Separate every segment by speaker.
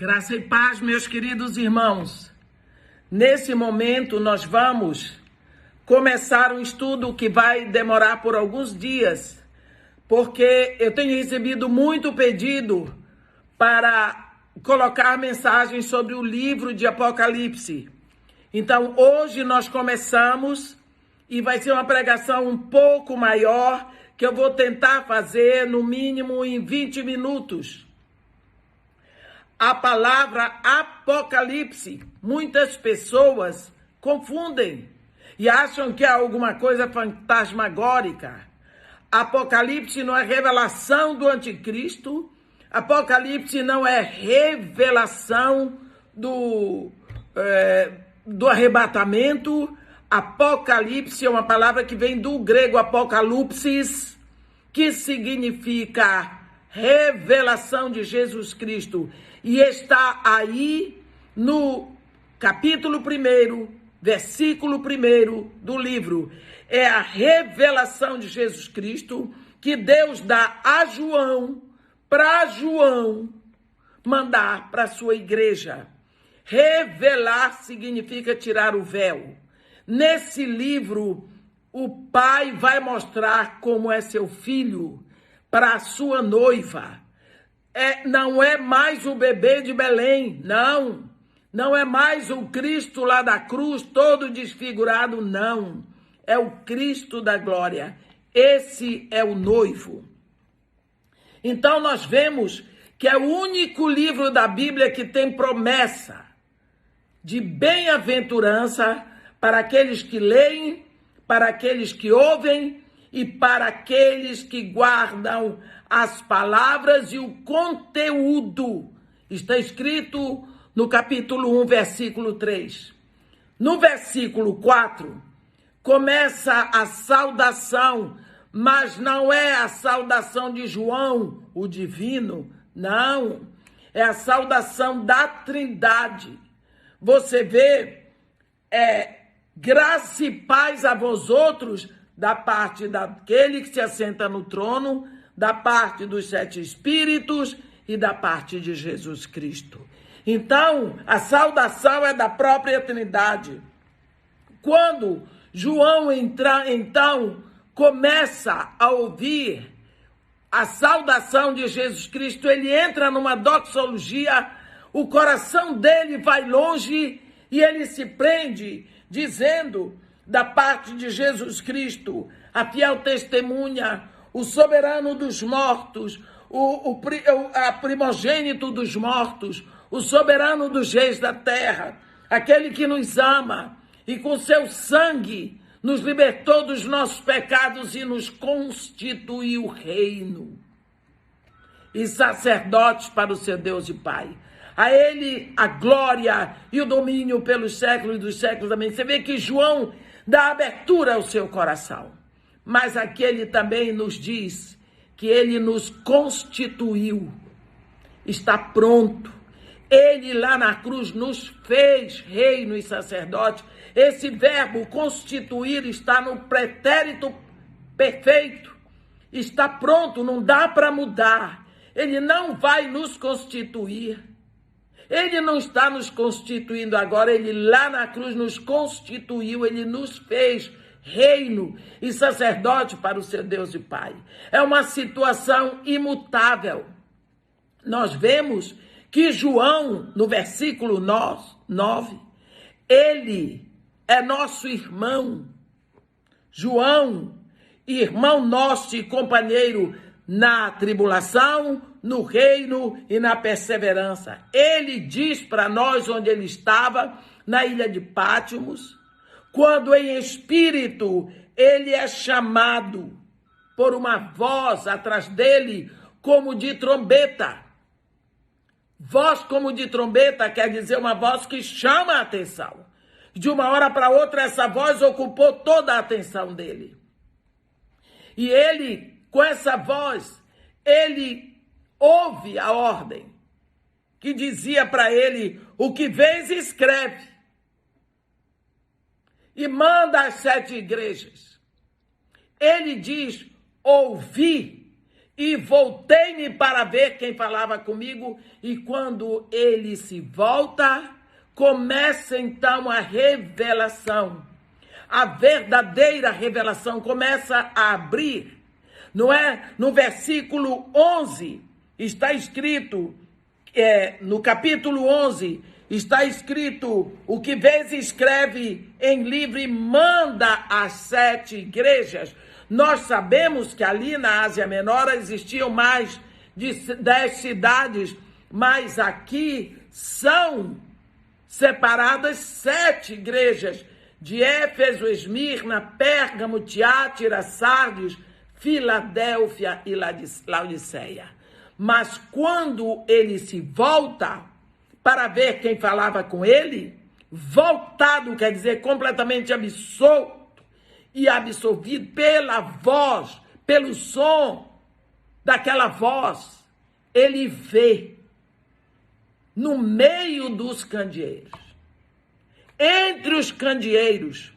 Speaker 1: Graça e paz, meus queridos irmãos. Nesse momento, nós vamos começar um estudo que vai demorar por alguns dias, porque eu tenho recebido muito pedido para colocar mensagens sobre o livro de Apocalipse. Então, hoje nós começamos e vai ser uma pregação um pouco maior, que eu vou tentar fazer no mínimo em 20 minutos. A palavra Apocalipse, muitas pessoas confundem e acham que é alguma coisa fantasmagórica. Apocalipse não é revelação do anticristo, Apocalipse não é revelação do arrebatamento. Apocalipse é uma palavra que vem do grego apocalipsis, que significa revelação de Jesus Cristo. E está aí no capítulo 1, versículo 1 do livro. É a revelação de Jesus Cristo que Deus dá a João, para João mandar para a sua igreja. Revelar significa tirar o véu. Nesse livro, o pai vai mostrar como é seu filho para a sua noiva. Não é mais o bebê de Belém, não. Não é mais o Cristo lá da cruz, todo desfigurado, não. É o Cristo da glória. Esse é o noivo. Então nós vemos que é o único livro da Bíblia que tem promessa de bem-aventurança para aqueles que leem, para aqueles que ouvem e para aqueles que guardam as palavras e o conteúdo. Está escrito no capítulo 1, versículo 3. No versículo 4, começa a saudação, mas não é a saudação de João, o divino, não. É a saudação da Trindade. Você vê, graça e paz a vós outros, da parte daquele que se assenta no trono, da parte dos 7 Espíritos e da parte de Jesus Cristo. Então, a saudação é da própria Trindade. Quando João então começa a ouvir a saudação de Jesus Cristo, ele entra numa doxologia, o coração dele vai longe e ele se prende, dizendo da parte de Jesus Cristo, a fiel testemunha, o soberano dos mortos, a primogênito dos mortos, o soberano dos reis da terra, aquele que nos ama e com seu sangue nos libertou dos nossos pecados e nos constituiu reino e sacerdotes para o seu Deus e Pai. A ele a glória e o domínio pelos séculos dos séculos. Amém. Você vê que João dá abertura ao seu coração. Mas aqui ele também nos diz que ele nos constituiu. Está pronto. Ele lá na cruz nos fez reino e sacerdote. Esse verbo constituir está no pretérito perfeito. Está pronto, não dá para mudar. Ele não vai nos constituir. Ele não está nos constituindo agora, ele lá na cruz nos constituiu, ele nos fez reino e sacerdote para o seu Deus e Pai. É uma situação imutável. Nós vemos que João, no versículo 9, ele é nosso irmão. João, irmão nosso e companheiro na tribulação, no reino e na perseverança. Ele diz para nós onde ele estava, na ilha de Pátimos, quando em espírito ele é chamado por uma voz atrás dele como de trombeta. Voz como de trombeta quer dizer uma voz que chama a atenção. De uma hora para outra, essa voz ocupou toda a atenção dele. E ele, com essa voz, ele ouve a ordem que dizia para ele: o que vês, escreve. E manda às 7 igrejas. Ele diz: ouvi e voltei-me para ver quem falava comigo, e quando ele se volta, começa então a revelação. A verdadeira revelação começa a abrir, não é? No versículo 11, está escrito, no capítulo 11, está escrito: o que vês escreve em livro e manda às 7 igrejas. Nós sabemos que ali na Ásia Menor existiam mais de 10 cidades, mas aqui são separadas 7 igrejas: de Éfeso, Esmirna, Pérgamo, Tiátira, Sardes, Filadélfia e Laodiceia. Mas quando ele se volta para ver quem falava com ele, voltado quer dizer completamente absolto e absorvido pela voz, pelo som daquela voz, ele vê no meio dos candeeiros. Entre os candeeiros,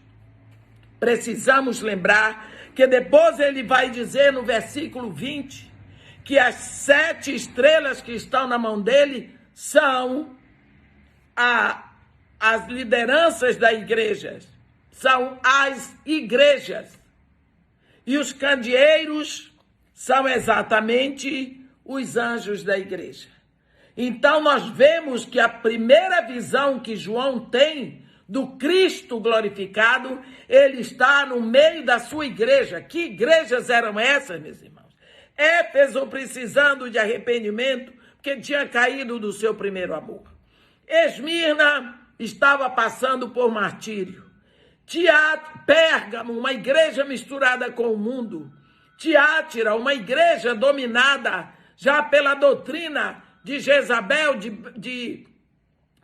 Speaker 1: precisamos lembrar que depois ele vai dizer no versículo 20 que as 7 estrelas que estão na mão dele são as lideranças da igreja, são as igrejas. E os candeeiros são exatamente os anjos da igreja. Então nós vemos que a primeira visão que João tem do Cristo glorificado, ele está no meio da sua igreja. Que igrejas eram essas, meus irmãos? Éfeso precisando de arrependimento, porque tinha caído do seu primeiro amor. Esmirna estava passando por martírio. Pérgamo, uma igreja misturada com o mundo. Tiátira, uma igreja dominada já pela doutrina de Jezabel,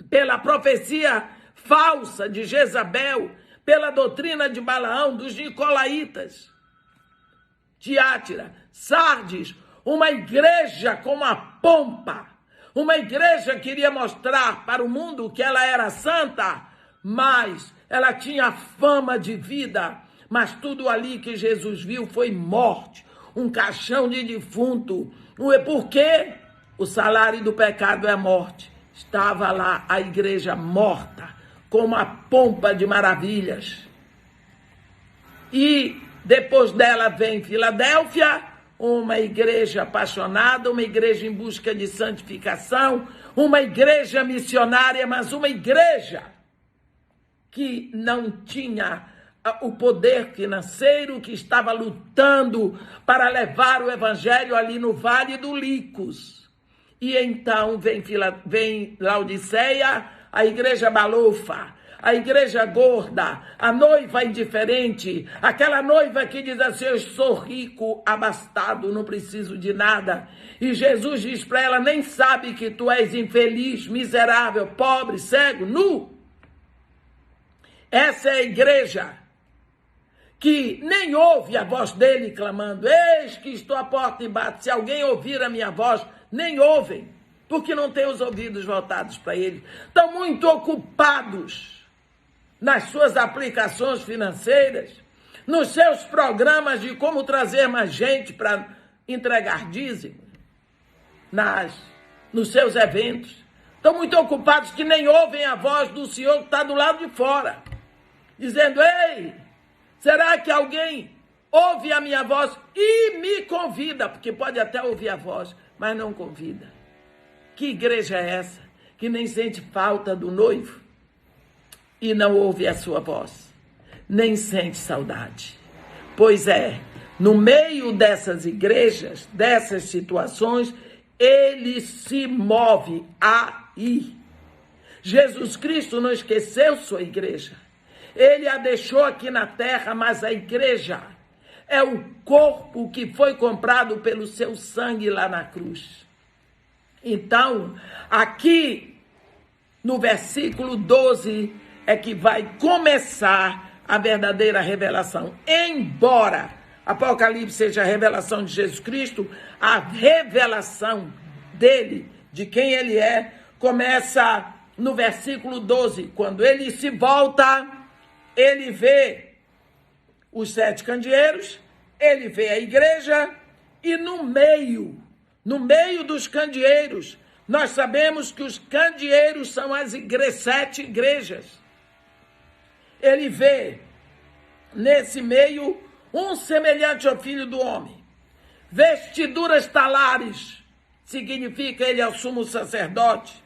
Speaker 1: pela profecia falsa de Jezabel, pela doutrina de Balaão, dos nicolaítas. Tiátira, Sardes, uma igreja com uma pompa, uma igreja que queria mostrar para o mundo que ela era santa, mas ela tinha fama de vida, mas tudo ali que Jesus viu foi morte, um caixão de defunto. Por quê? O salário do pecado é morte. Estava lá a igreja morta, com uma pompa de maravilhas. E depois dela vem Filadélfia, uma igreja apaixonada, uma igreja em busca de santificação, uma igreja missionária, mas uma igreja que não tinha o poder financeiro, que estava lutando para levar o evangelho ali no Vale do Licos. E então vem Laodiceia, a igreja balofa, a igreja gorda, a noiva indiferente, aquela noiva que diz assim: eu sou rico, abastado, não preciso de nada. E Jesus diz para ela: nem sabe que tu és infeliz, miserável, pobre, cego, nu. Essa é a igreja que nem ouve a voz dele clamando: eis que estou à porta e bato. Se alguém ouvir a minha voz, nem ouvem, porque não têm os ouvidos voltados para ele. Estão muito ocupados nas suas aplicações financeiras, nos seus programas de como trazer mais gente para entregar dízimo, nos seus eventos. Estão muito ocupados que nem ouvem a voz do Senhor que está do lado de fora, dizendo: ei, será que alguém ouve a minha voz e me convida? Porque pode até ouvir a voz, mas não convida. Que igreja é essa que nem sente falta do noivo e não ouve a sua voz, nem sente saudade? Pois é, no meio dessas igrejas, dessas situações, ele se move aí. Jesus Cristo não esqueceu sua igreja. Ele a deixou aqui na terra, mas a igreja é o corpo que foi comprado pelo seu sangue lá na cruz. Então, aqui no versículo 12 é que vai começar a verdadeira revelação. Embora Apocalipse seja a revelação de Jesus Cristo, a revelação dele, de quem ele é, começa no versículo 12. Quando ele se volta, ele vê os 7 candeeiros, ele vê a igreja E no meio dos candeeiros, nós sabemos que os candeeiros são as 7 igrejas. Ele vê nesse meio um semelhante ao Filho do Homem. Vestiduras talares, significa ele é o sumo sacerdote.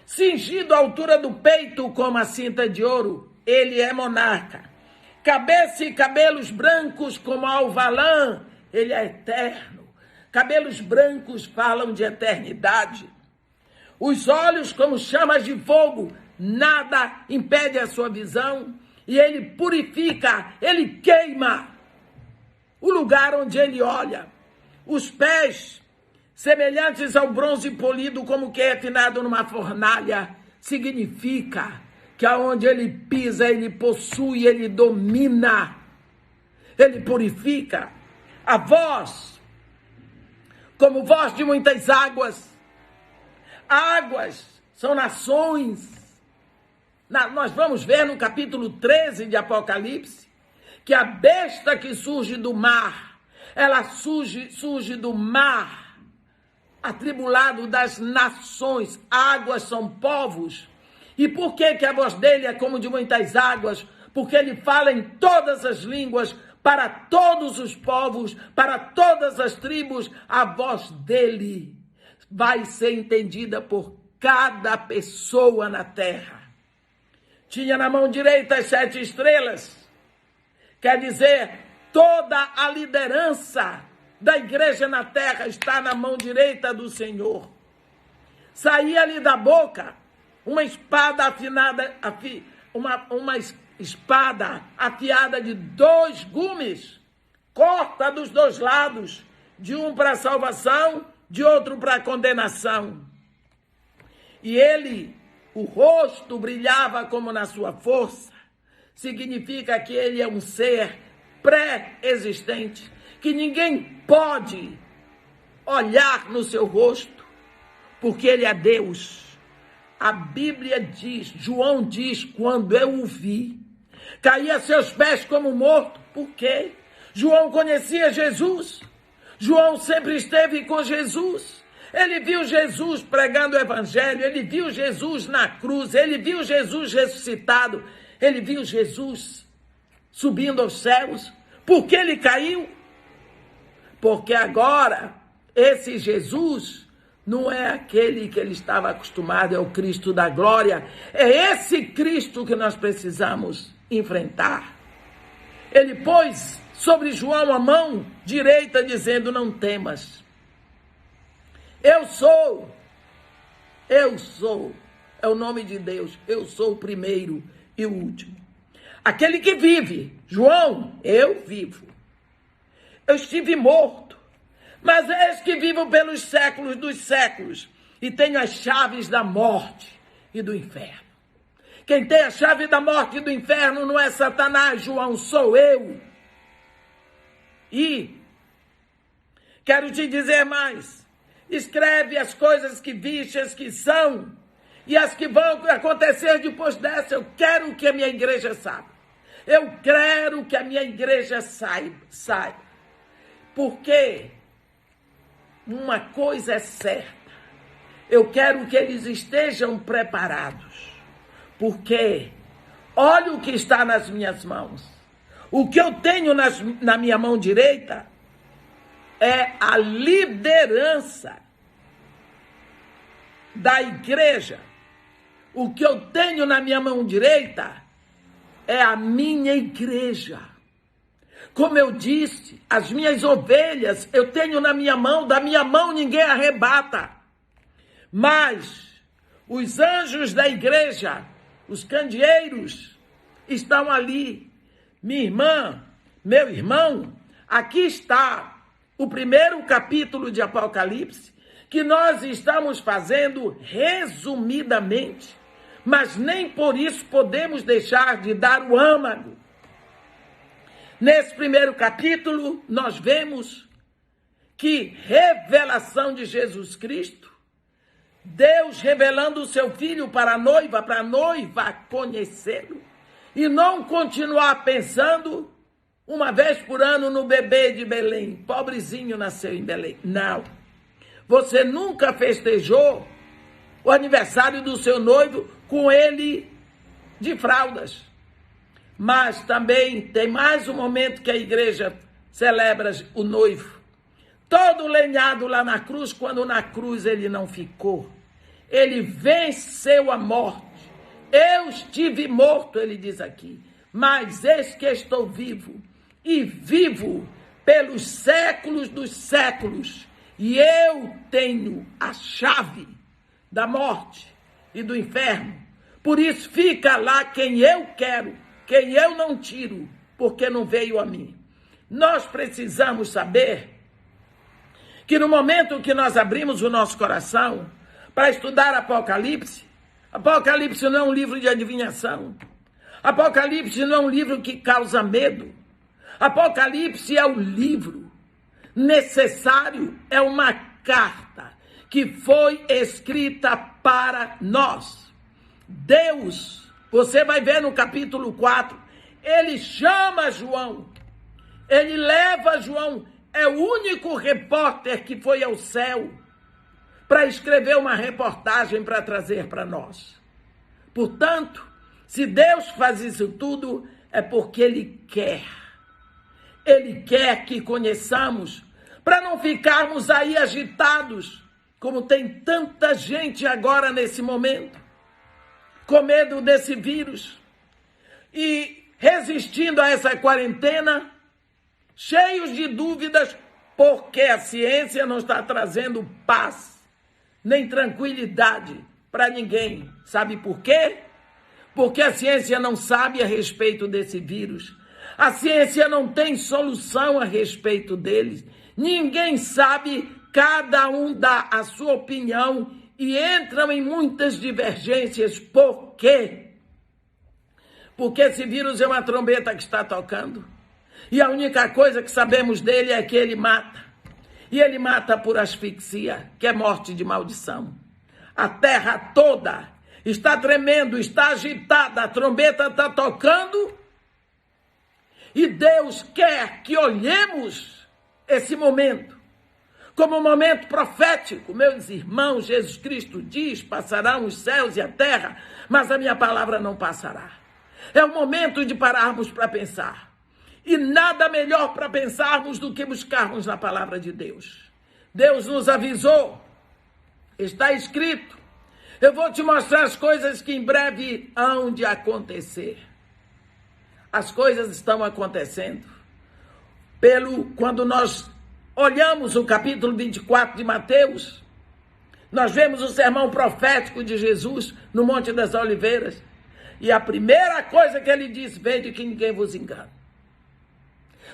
Speaker 1: Cingido à altura do peito como a cinta de ouro, ele é monarca. Cabeça e cabelos brancos como alvalã, ele é eterno. Cabelos brancos falam de eternidade. Os olhos como chamas de fogo, nada impede a sua visão. E ele purifica, ele queima o lugar onde ele olha. Os pés, semelhantes ao bronze polido, como que é refinado numa fornalha, significa que aonde ele pisa, ele possui, ele domina, ele purifica. A voz, como voz de muitas águas. Águas são nações. Nós vamos ver no capítulo 13 de Apocalipse que a besta que surge do mar, ela surge do mar, atribulado das nações. Águas são povos. E por que a voz dele é como de muitas águas? Porque ele fala em todas as línguas, para todos os povos, para todas as tribos. A voz dele vai ser entendida por cada pessoa na terra. Tinha na mão direita as 7 estrelas. Quer dizer, toda a liderança da igreja na terra está na mão direita do Senhor. Saía-lhe da boca uma espada afinada, uma espada afiada de 2 gumes, corta dos 2 lados, de um para salvação, de outro para condenação. E ele, o rosto brilhava como na sua força. Significa que ele é um ser pré-existente, que ninguém pode olhar no seu rosto, porque ele é Deus. A Bíblia diz, João diz, quando eu o vi, caí a seus pés como morto. Por quê? João conhecia Jesus. João sempre esteve com Jesus. Ele viu Jesus pregando o evangelho, ele viu Jesus na cruz, ele viu Jesus ressuscitado, ele viu Jesus subindo aos céus. Por que ele caiu? Porque agora esse Jesus não é aquele que ele estava acostumado, é o Cristo da glória. É esse Cristo que nós precisamos enfrentar. Ele pôs sobre João a mão direita, dizendo: não temas. Eu sou, é o nome de Deus, eu sou o primeiro e o último. Aquele que vive, João, eu vivo. Eu estive morto, mas eis que vivo pelos séculos dos séculos e tenho as chaves da morte e do inferno. Quem tem a chave da morte e do inferno não é Satanás, João, sou eu. E quero te dizer mais. Escreve as coisas que viste, as que são e as que vão acontecer depois dessa. Eu quero que a minha igreja saiba. Eu quero que a minha igreja saiba. Porque uma coisa é certa. Eu quero que eles estejam preparados. Porque olha o que está nas minhas mãos. O que eu tenho na minha mão direita é a liderança da igreja. O que eu tenho na minha mão direita é a minha igreja. Como eu disse, as minhas ovelhas eu tenho na minha mão, da minha mão ninguém arrebata. Mas os anjos da igreja, os candeeiros, estão ali. Minha irmã, meu irmão, aqui está o primeiro capítulo de Apocalipse, que nós estamos fazendo resumidamente, mas nem por isso podemos deixar de dar o âmago. Nesse primeiro capítulo, nós vemos que revelação de Jesus Cristo, Deus revelando o seu Filho para a noiva conhecê-lo, e não continuar pensando uma vez por ano no bebê de Belém. Pobrezinho nasceu em Belém. Não. Você nunca festejou o aniversário do seu noivo com ele de fraldas. Mas também tem mais um momento que a igreja celebra o noivo. Todo lenhado lá na cruz, quando na cruz ele não ficou. Ele venceu a morte. Eu estive morto, ele diz aqui, mas eis que estou vivo, e vivo pelos séculos dos séculos, e eu tenho a chave da morte e do inferno. Por isso fica lá quem eu quero, quem eu não tiro, porque não veio a mim. Nós precisamos saber que no momento que nós abrimos o nosso coração para estudar Apocalipse, Apocalipse não é um livro de adivinhação. Apocalipse não é um livro que causa medo. Apocalipse é o livro necessário, é uma carta que foi escrita para nós. Deus, você vai ver no capítulo 4, ele chama João, ele leva João, é o único repórter que foi ao céu para escrever uma reportagem para trazer para nós. Portanto, se Deus faz isso tudo, é porque Ele quer. Ele quer que conheçamos, para não ficarmos aí agitados, como tem tanta gente agora nesse momento, com medo desse vírus, e resistindo a essa quarentena, cheios de dúvidas, porque a ciência não está trazendo paz, nem tranquilidade para ninguém. Sabe por quê? Porque a ciência não sabe a respeito desse vírus. A ciência não tem solução a respeito deles. Ninguém sabe, cada um dá a sua opinião e entram em muitas divergências. Por quê? Porque esse vírus é uma trombeta que está tocando. E a única coisa que sabemos dele é que ele mata. E ele mata por asfixia, que é morte de maldição. A terra toda está tremendo, está agitada, a trombeta está tocando. E Deus quer que olhemos esse momento como um momento profético. Meus irmãos, Jesus Cristo diz, passarão os céus e a terra, mas a minha palavra não passará. É o momento de pararmos para pensar. E nada melhor para pensarmos do que buscarmos na palavra de Deus. Deus nos avisou, está escrito. Eu vou te mostrar as coisas que em breve hão de acontecer. As coisas estão acontecendo. Quando nós olhamos o capítulo 24 de Mateus, nós vemos o sermão profético de Jesus no Monte das Oliveiras. E a primeira coisa que ele diz, vede que ninguém vos engane.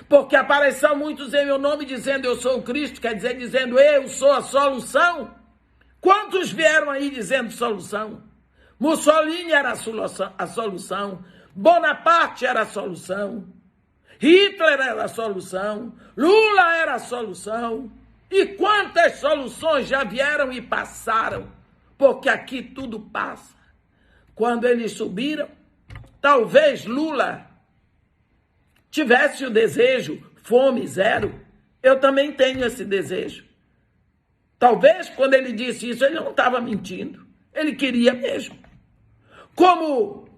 Speaker 1: Porque aparecerão muitos em meu nome dizendo eu sou o Cristo, quer dizer, dizendo eu sou a solução. Quantos vieram aí dizendo solução? Mussolini era a solução, Bonaparte era a solução, Hitler era a solução, Lula era a solução. E quantas soluções já vieram e passaram, porque aqui tudo passa. Quando eles subiram, talvez Lula tivesse o desejo, fome zero. Eu também tenho esse desejo. Talvez quando ele disse isso, ele não estava mentindo. Ele queria mesmo. Como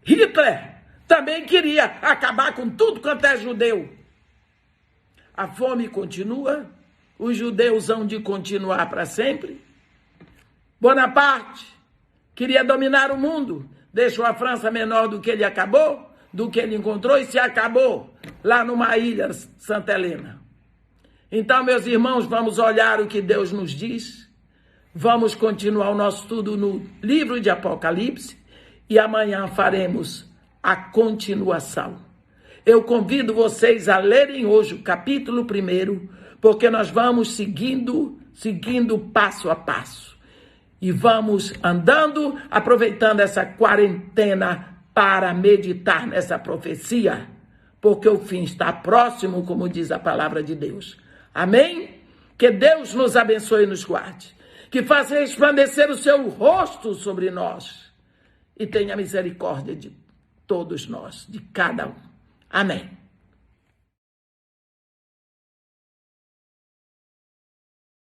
Speaker 1: Hitler também queria acabar com tudo quanto é judeu. A fome continua, os judeus hão de continuar para sempre. Bonaparte queria dominar o mundo, deixou a França menor do que ele encontrou e se acabou lá numa ilha, Santa Helena. Então, meus irmãos, vamos olhar o que Deus nos diz. Vamos continuar o nosso estudo no livro de Apocalipse e amanhã faremos a continuação. Eu convido vocês a lerem hoje o capítulo 1, porque nós vamos seguindo passo a passo. E vamos andando, aproveitando essa quarentena para meditar nessa profecia, porque o fim está próximo, como diz a palavra de Deus. Amém? Que Deus nos abençoe e nos guarde, que faça resplandecer o seu rosto sobre nós e tenha misericórdia de todos nós, de cada um. Amém.